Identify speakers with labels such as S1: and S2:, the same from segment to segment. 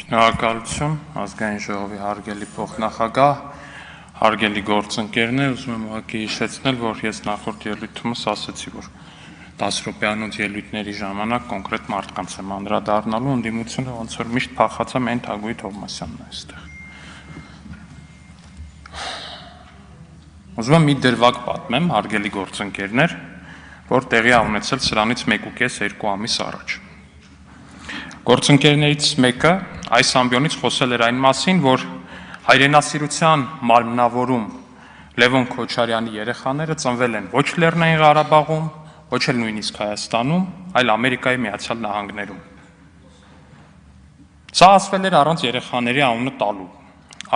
S1: Շնորհակալություն, ազգային ժողովի հարգելի փոխնախագահ, հարգելի գործընկերներ, ուզում եմ ուղղակի հիշեցնել, որ ես նախորդ ելույթումս ասացի, որ 10 րոպեանոց ելույթների ժամանակ կոնկրետ մարդկանց եմ անդրադառնալու, ընդդիմությունը ոնց որ միշտ փախած է մեն Թագուհի Թովմասյանն է այստեղ։ Ուզում եմ մի դրվագ պատմեմ, հարգելի գործընկերներ, որ տեղի է ունեցել սրանից 1.5-2 ամիս առաջ։ Գործընկերներից մեկը այս ամբիոնից խոսել էր այն մասին, որ հայրենասիրության մարմնավորում Լևոն Քոչարյանի երեխաները ծնվել են ոչ Լեռնային Ղարաբաղում, ոչ էլ նույնիսկ Հայաստանում, այլ Ամերիկայի Միացյալ Նահանգներում։ Սա ասվել էր առանց երեխաների անունը տալու,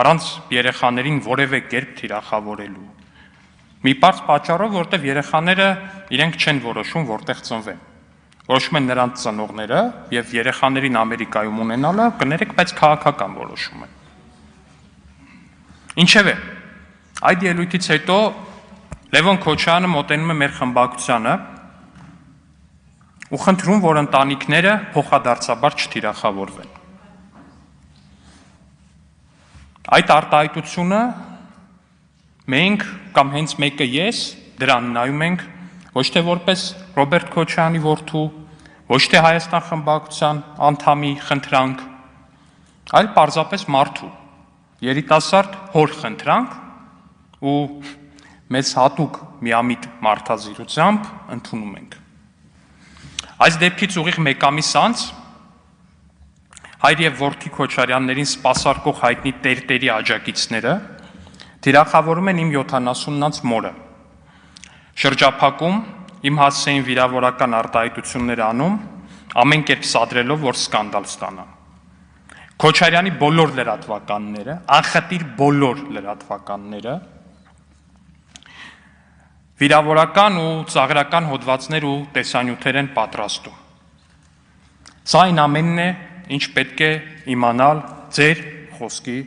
S1: առանց երեխաներին որևէ կերպ թիրախավորելու։ Մի պարզ պատճառով, որտեղ երեխաները իրենք չեն որոշում, որտեղ ծնվեն։ Որոշում են նրանց ծնողները եւ երեխաներին Ամերիկայում ունենալը կներեք, բայց քաղաքական որոշում է։ Ինչևէ, այդ ելույթից հետո Լևոն Քոչարյանը մոտենում է մեր խմբակցությանը ու խնդրում, որ ընտանիքները փոխադարձաբար չթիրախավորվեն։ Այդ արտահայտությունը մենք կամ հենց մեկը ես դրան նայում ենք ոչ թե որպես Ռոբերտ Քոչարյանի որդու, ոչ թե Հայաստան խմբակցության անդամի խնդրանք, այլ պարզապես մարդու, երիտասարդ հոր խնդրանք ու մեզ հատուկ միամիտ մարդազիրությամբ ընդունում ենք։ Այս դեպքից ուղիղ մեկ ամիս անց հայր եւ որդի Քոչարյաններին սպասարկող հայտնի տերտերի աջակիցները թիրախավորում են իմ 70-նանց մորը, շրջափակում, իմ հասցեին վիրավորական արտահայտություններ անում, ամեն կերպ սադրելով, որ սկանդալ ստանան։ Քոչարյանի բոլոր լրատվականները, անխտիր բոլոր լրատվականները, վիրավորական ու ծաղրական հոդվածներ ու տեսանյութեր են պատրաստում։ Սա այն ամենն է, ինչ պետք է իմանալ ձեր խոսքի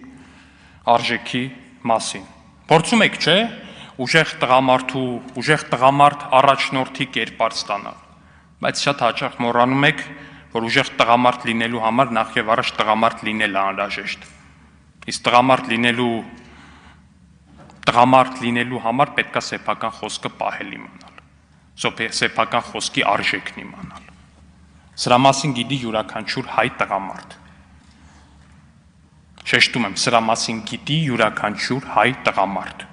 S1: արժեքի մասին։ Փորձում եք, չէ՞, ուժեղ տղամարդ առաջնորդի կերպար ստանալ, բայց շատ հաճախ մոռանում եք, որ ուժեղ տղամարդ լինելու համար նախ եւ առաջ տղամարդ լինելը անհրաժեշտ։ Իսկ տղամարդ լինելու համար պետք է սեփական խոսքը պահել իմանալ, սեփական խոսքի արժեքն իմանալ։ Սրա մասին գիտի յուրաքանչյուր հայ տղամարդ։ Շեշտում եմ, սրա մասին գիտի յուրաքանչյուր հայ տղամարդ։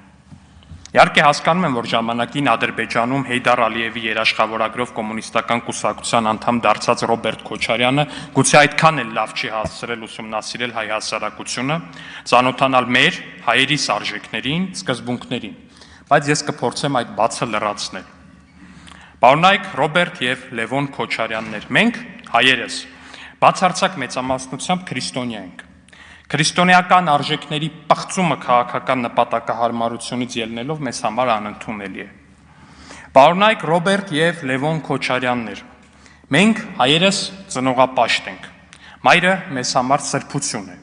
S1: Իհարկե հասկանում եմ, որ ժամանակին Ադրբեջանում Հեյդար Ալիևի երաշխավորագրով կոմունիստական կուսակցության անդամ դարձած Ռոբերտ Քոչարյանը գուցե այդքան էլ լավ չի հասցրել ուսումնասիրել հայ հասարակությունը, ծանոթանալ մեր հայերիս արժեքներին, սկզբունքներին, բայց ես կփորձեմ այդ բացը լրացնել։ Պարոնայք Ռոբերտ եւ Լևոն Քոչարյաններ, մենք հայերս բացարձակ մեծամասնությամբ քրիստոնյա ենք։ Քրիստոնեական արժեքների պղծումը քաղաքական նպատակահարմարությունից ելնելով մեզ համար անընդունելի է։ Պարոնայք Ռոբերտ եւ Լևոն Քոչարյաններ, մենք հայերս ծնողապաշտ ենք։ Մայրը մեզ համար սրբություն է։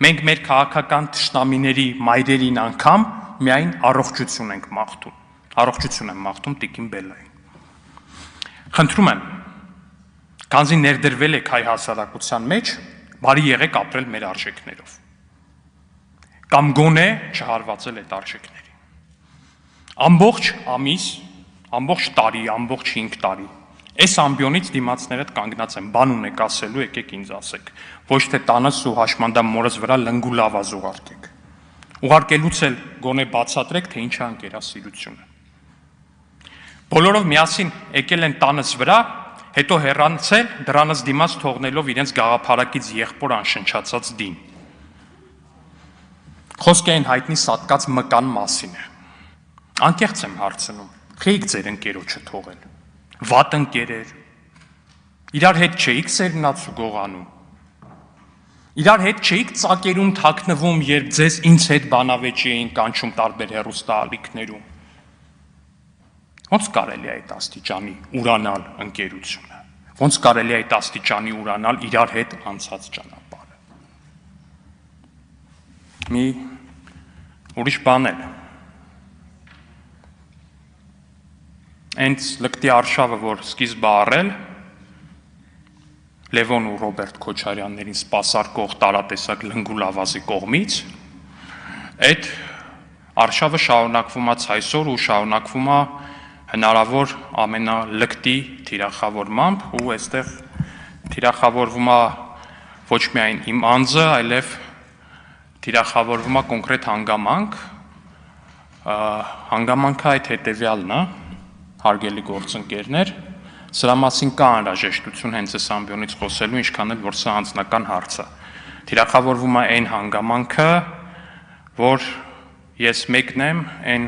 S1: Մենք մեր քաղաքական թշնամիների մայրերին անգամ միայն առողջություն ենք մաղթում։ Առողջություն եմ մաղթում տիկին Բելային։ Խնդրում եմ, քանզի ներդրվել եք հայ հասարակության մեջ, բարի եղեք ապրել մեր արժեքներով, կամ գոնե չհարվածել այդ արժեքներին։ Ամբողջ ամիս, ամբողջ տարի, ամբողջ 5 տարի, այս ամբիոնից դիմացներդ կանգնած են, բան ունեք ասելու, եկեք ինձ ասեք, ոչ թե տանս ու հաշմանդամ մորս վրա լնգու լավազ ուղարկեք։ Ուղարկելուց էլ գոնե բացատրեք, թե ինչ է ընկերասիրությունը։ Բոլորով միասին եկել են տանս վրա, հետո հեռանցել, դրանից դիմաց թողնելով իրենց գաղափարակից եղբոր անշնչացած դին։ Խոսքը այն հայտնի սատկած մկան մասին է։ Անկեղծ եմ հարցնում, խեիք ձեր ընկերոջը թողել, վատ ընկերեր, իրար հետ չէիք սերնաց ու գողանում, իրար հետ չէիք ծակերում թաքնվում, երբ ձեզ ինձ հետ բանավեճի էին կանչում տարբեր հեռուստաալիքներում։ Ոնց կարելի է այդ աստիճանի ուրանալ ընկերությունը, ոնց կարելի է այդ աստիճանի ուրանալ իրար հետ անցած ճանապարհը։ Մի ուրիշ բան էլ։ Հենց լկտի արշավը, որ սկիզբը առել, Լևոն ու Ռոբերտ Քոչարյաններին սպասարկող տարատեսակ լնգուլավազի կողմից, այդ արշավը շարունակվում է այսօր ու շարունակվում է հնարավոր ամենալկտի թիրախավորմամբ ու այստեղ թիրախավորվում է ոչ միայն իմ անձը, այլև թիրախավորվում է կոնկրետ հանգամանք, հանգամանքը այդ հետևյալն է, հարգելի գործընկերներ, սրա մասին կա անհրաժեշտություն հենց այս ամբիոնից խոսելու, ինչքան էլ որ սա անձնական հարց է։ Թիրախավորվում է այն հանգամանքը, որ ես մեկն եմ այն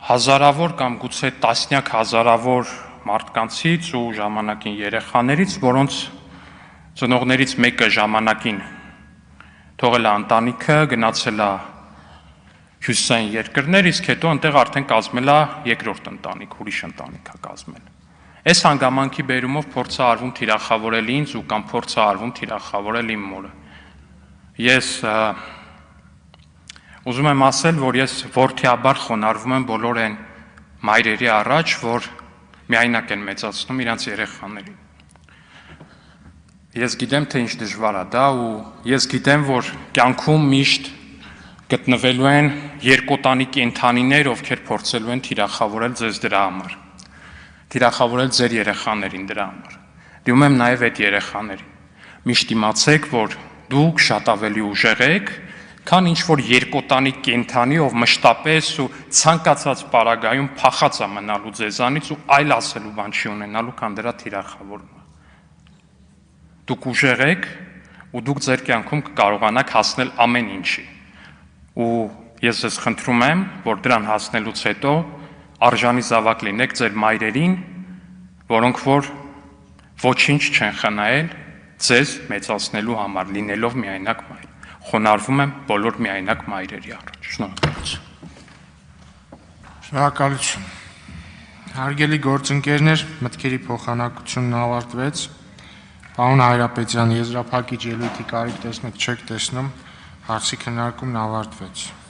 S1: հազարավոր կամ գուցե տասնյակ հազարավոր մարդկանցից ու ժամանակին երեխաներից, որոնց ծնողներից մեկը ժամանակին թողել է ընտանիքը, գնացել է հյուսիսային երկրներ, իսկ հետո այնտեղ արդեն կազմել է երկրորդ ընտանիք, ուրիշ ընտանիք է կազմել։ Այս հանգամանքի բերումով փորձ է արվում թիրախավորել ինձ ու կամ փորձ է արվում թիրախավորել իմ մորը։ Ես ուզում եմ ասել, որ ես որդիաբար խոնարհվում եմ բոլոր այն մայրերի առաջ, որ միայնակ են մեծացնում իրենց երեխաներին։ Ես գիտեմ, թե ինչ դժվար է դա ու ես գիտեմ, որ կյանքում միշտ գտնվելու են երկոտանի կենդանիներ, ովքեր փորձելու են թիրախավորել ձեզ դրա համար, թիրախավորել ձեր երեխաներին դրա համար։ Դիմում եմ նաև այդ երեխաներին։ Միշտ իմացեք, որ դուք շատ ավելի ուժեղ եք, քան ինչ որ երկոտանի կենդանի, ով մշտապես ու ցանկացած պարագայում փախած է մնալու ձեզանից ու այլ ասելու բան չի ունենալու, քան դրա թիրախավորումը։ Դուք ուժեղ եք ու դուք ձեր կյանքում կկարողանաք հասնել ամեն ինչի։ Ու ես ձեզ խնդրում եմ, որ դրան հասնելուց հետո արժանի զավակ լինեք ձեր մայրերին, որոնք որ ոչինչ չեն խնայել ձեզ մեծացնելու համար, լինելով միայնակ մայր։ Խոնարհվում եմ բոլոր միայնակ մայրերի առաջ։ Շնորհակալություն։
S2: Շնորհակալություն։ Հարգելի գործընկերներ, մտքերի փոխանակությունն ավարտվեց։ Պարոն Հայրապետյան, եզրափակիչ ելույթի կարիք տեսնեք, չեք տեսնում, հարցի քննարկումն ավարտվեց։